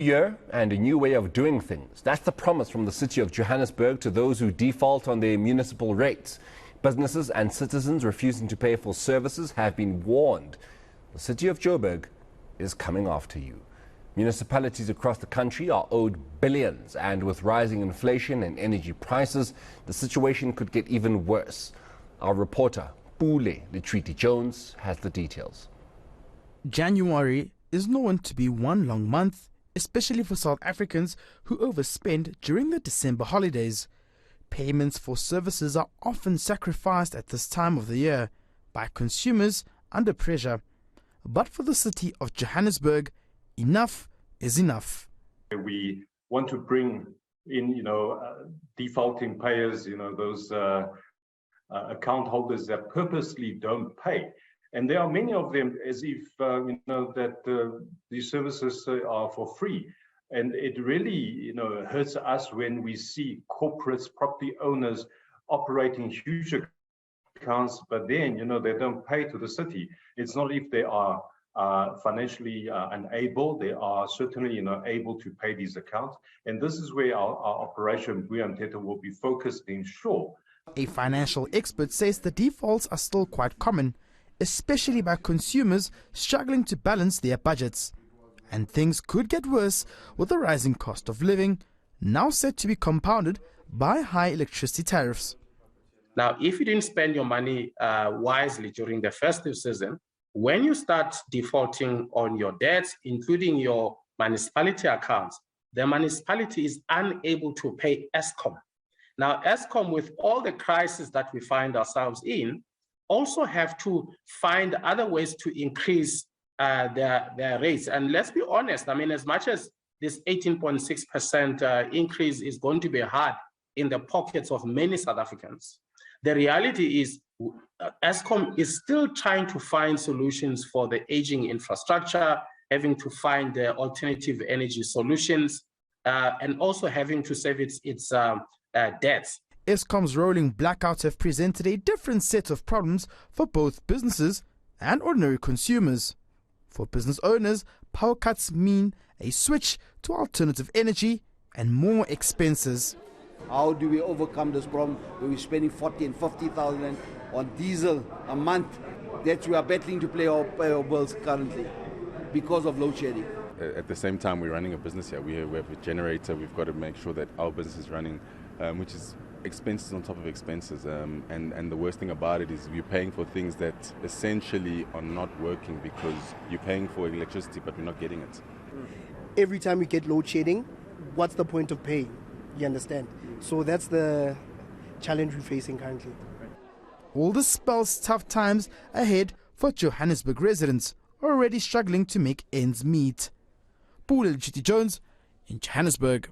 Year and a new way of doing things. That's the promise from the City of Johannesburg to those who default on their municipal rates. Businesses and citizens refusing to pay for services have been warned. The City of Joburg is coming after you. Municipalities across the country are owed billions, and with rising inflation and energy prices, the situation could get even worse. Our reporter, Pule Letshwiti-Jones, has the details. January is known to be one long month, especially for South Africans who overspend during the December holidays. Payments for services are often sacrificed at this time of the year by consumers under pressure. But for the City of Johannesburg, enough is enough. We want to bring in, defaulting payers, those account holders that purposely don't pay. And there are many of them as if, that these services are for free. And it really, hurts us when we see corporates, property owners operating huge accounts, but then, they don't pay to the city. It's not if they are financially unable, they are certainly, able to pay these accounts. And this is where our operation, Buyamthetho, will be focused to ensure. A financial expert says the defaults are still quite common, especially by consumers struggling to balance their budgets. And things could get worse with the rising cost of living, now set to be compounded by high electricity tariffs. Now, if you didn't spend your money wisely during the festive season, when you start defaulting on your debts, including your municipality accounts, the municipality is unable to pay Eskom. Now, Eskom, with all the crises that we find ourselves in, also have to find other ways to increase their rates. And let's be honest, as much as this 18.6% increase is going to be hard in the pockets of many South Africans, the reality is Eskom is still trying to find solutions for the aging infrastructure, having to find alternative energy solutions, and also having to save its debts. Eskom's rolling blackouts have presented a different set of problems for both businesses and ordinary consumers. For business owners, power cuts mean a switch to alternative energy and more expenses. How do we overcome this problem where we're spending 40 and 50,000 on diesel a month that we are battling to pay our bills currently because of load shedding? At the same time, we're running a business here. We have a generator. We've got to make sure that our business is running, which is expenses on top of expenses. And the worst thing about it is you're paying for things that essentially are not working because you're paying for electricity, but we're not getting it. Every time we get load shedding, what's the point of paying? You understand? So that's the challenge we're facing currently. All this spells tough times ahead for Johannesburg residents already struggling to make ends meet. Pule Letshwiti-Jones in Johannesburg.